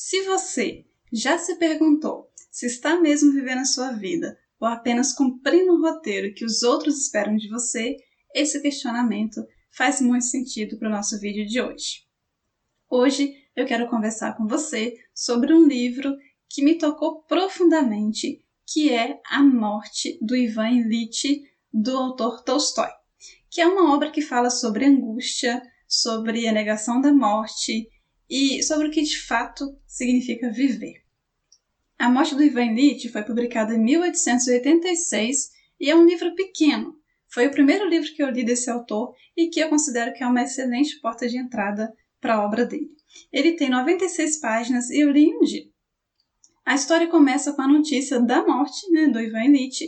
Se você já se perguntou se está mesmo vivendo a sua vida ou apenas cumprindo um roteiro que os outros esperam de você, esse questionamento faz muito sentido para o nosso vídeo de hoje. Hoje eu quero conversar com você sobre um livro que me tocou profundamente, que é A Morte do Ivan Ilitch, do autor Tolstói, que é uma obra que fala sobre angústia, sobre a negação da morte e sobre o que de fato significa viver. A Morte do Ivan Ilitch foi publicada em 1886 e é um livro pequeno. Foi o primeiro livro que eu li desse autor e que eu considero que é uma excelente porta de entrada para a obra dele. Ele tem 96 páginas e eu li em um dia. A história começa com a notícia da morte do Ivan Ilitch,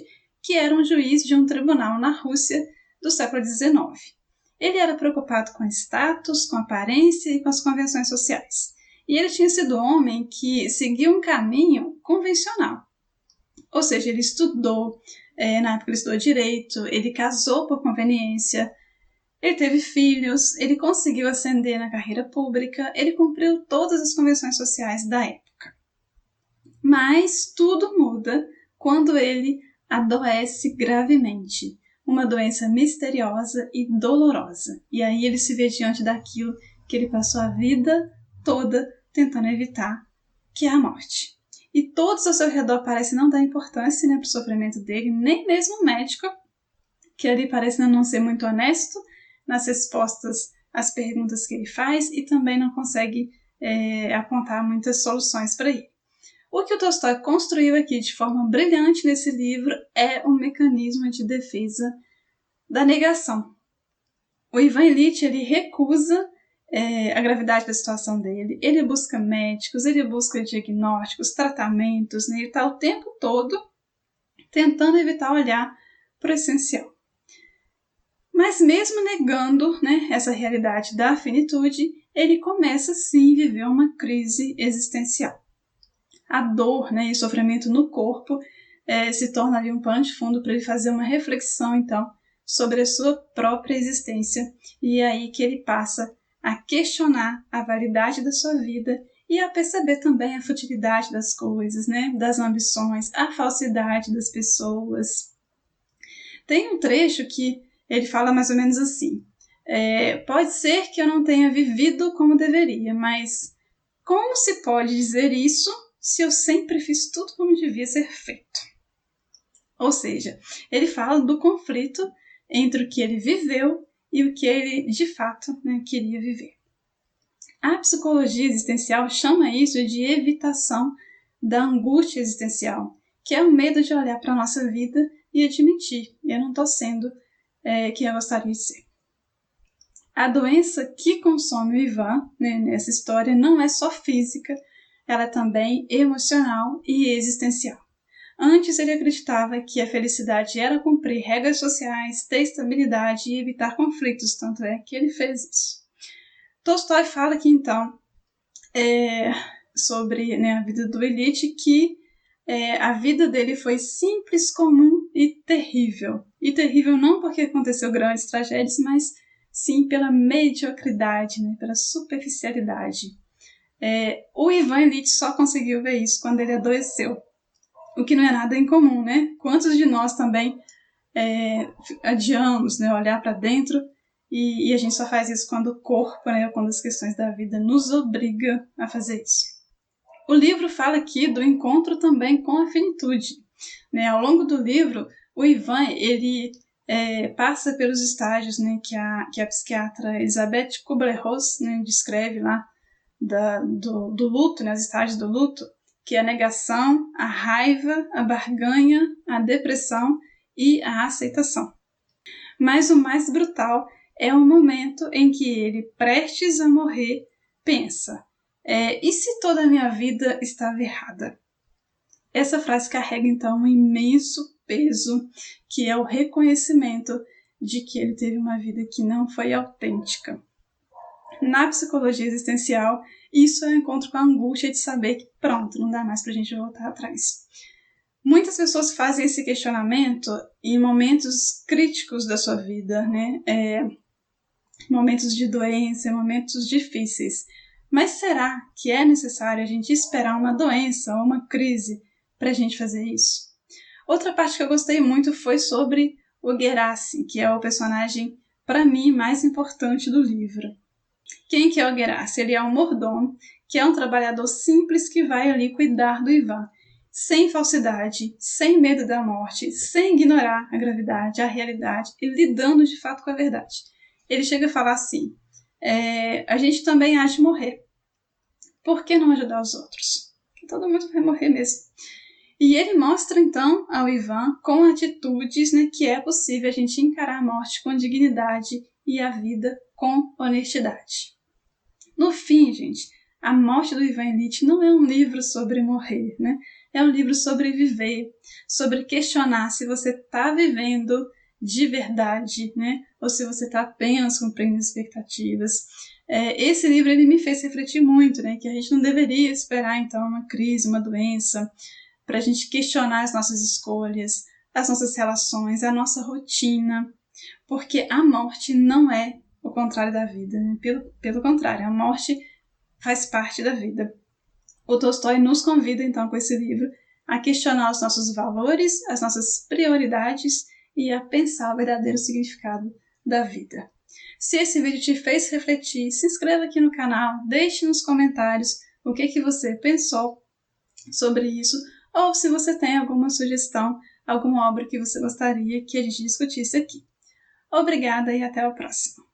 que era um juiz de um tribunal na Rússia do século XIX. Ele era preocupado com status, com aparência e com as convenções sociais. E ele tinha sido um homem que seguia um caminho convencional. Ou seja, ele estudou, na época ele estudou direito, ele casou por conveniência, ele teve filhos, ele conseguiu ascender na carreira pública, ele cumpriu todas as convenções sociais da época. Mas tudo muda quando ele adoece gravemente. Uma doença misteriosa e dolorosa. E aí ele se vê diante daquilo que ele passou a vida toda tentando evitar, que é a morte. E todos ao seu redor parecem não dar importância para o sofrimento dele, nem mesmo o médico, que ali parece não ser muito honesto nas respostas às perguntas que ele faz e também não consegue apontar muitas soluções para ele. O que o Tolstói construiu aqui de forma brilhante nesse livro é um mecanismo de defesa da negação. O Ivan Ilitch ele recusa a gravidade da situação dele, ele busca médicos, ele busca diagnósticos, tratamentos, ele está o tempo todo tentando evitar olhar para o essencial. Mas mesmo negando essa realidade da finitude, ele começa sim a viver uma crise existencial. A dor e o sofrimento no corpo se torna ali um pano de fundo para ele fazer uma reflexão, então, sobre a sua própria existência. E é aí que ele passa a questionar a validade da sua vida e a perceber também a futilidade das coisas, das ambições, a falsidade das pessoas. Tem um trecho que ele fala mais ou menos assim: pode ser que eu não tenha vivido como deveria, mas como se pode dizer isso se eu sempre fiz tudo como devia ser feito? Ou seja, ele fala do conflito entre o que ele viveu e o que ele de fato queria viver. A psicologia existencial chama isso de evitação da angústia existencial, que é o medo de olhar para a nossa vida e admitir: eu não estou sendo quem eu gostaria de ser. A doença que consome o Ivan nessa história não é só física, ela é também emocional e existencial. Antes ele acreditava que a felicidade era cumprir regras sociais, ter estabilidade e evitar conflitos, tanto é que ele fez isso. Tolstói fala aqui então sobre a vida do Ilitch, que a vida dele foi simples, comum e terrível. E terrível não porque aconteceu grandes tragédias, mas sim pela mediocridade, pela superficialidade. O Ivan Ilitch só conseguiu ver isso quando ele adoeceu, o que não é nada incomum, Quantos de nós também adiamos olhar para dentro e a gente só faz isso quando o corpo, ou quando as questões da vida nos obriga a fazer isso. O livro fala aqui do encontro também com a finitude. Ao longo do livro, o Ivan ele passa pelos estágios que a psiquiatra Elisabeth Kubler-Ross descreve lá do luto, os estágios do luto, que é a negação, a raiva, a barganha, a depressão e a aceitação. Mas o mais brutal é o momento em que ele, prestes a morrer, pensa: e se toda a minha vida estava errada? Essa frase carrega então um imenso peso, que é o reconhecimento de que ele teve uma vida que não foi autêntica. Na psicologia existencial, isso é o encontro com a angústia de saber que pronto, não dá mais pra gente voltar atrás. Muitas pessoas fazem esse questionamento em momentos críticos da sua vida, momentos de doença, momentos difíceis. Mas será que é necessário a gente esperar uma doença ou uma crise para a gente fazer isso? Outra parte que eu gostei muito foi sobre o Gerasi, que é o personagem, para mim, mais importante do livro. Quem que é o Gerasi? Ele é um mordomo, que é um trabalhador simples que vai ali cuidar do Ivan, sem falsidade, sem medo da morte, sem ignorar a gravidade, a realidade e lidando de fato com a verdade. Ele chega a falar assim, a gente também há de morrer. Por que não ajudar os outros? Porque todo mundo vai morrer mesmo. E ele mostra então ao Ivan, com atitudes, que é possível a gente encarar a morte com dignidade e a vida com honestidade. No fim, gente, A Morte do Ivan Ilitch não é um livro sobre morrer, É um livro sobre viver, sobre questionar se você está vivendo de verdade, Ou se você está apenas cumprindo expectativas. Esse livro ele me fez refletir muito, que a gente não deveria esperar então uma crise, uma doença, para a gente questionar as nossas escolhas, as nossas relações, a nossa rotina, porque a morte não é o contrário da vida, pelo contrário, a morte faz parte da vida. O Tolstói nos convida, então, com esse livro, a questionar os nossos valores, as nossas prioridades e a pensar o verdadeiro significado da vida. Se esse vídeo te fez refletir, se inscreva aqui no canal, deixe nos comentários o que você pensou sobre isso, ou se você tem alguma sugestão, alguma obra que você gostaria que a gente discutisse aqui. Obrigada e até o próximo.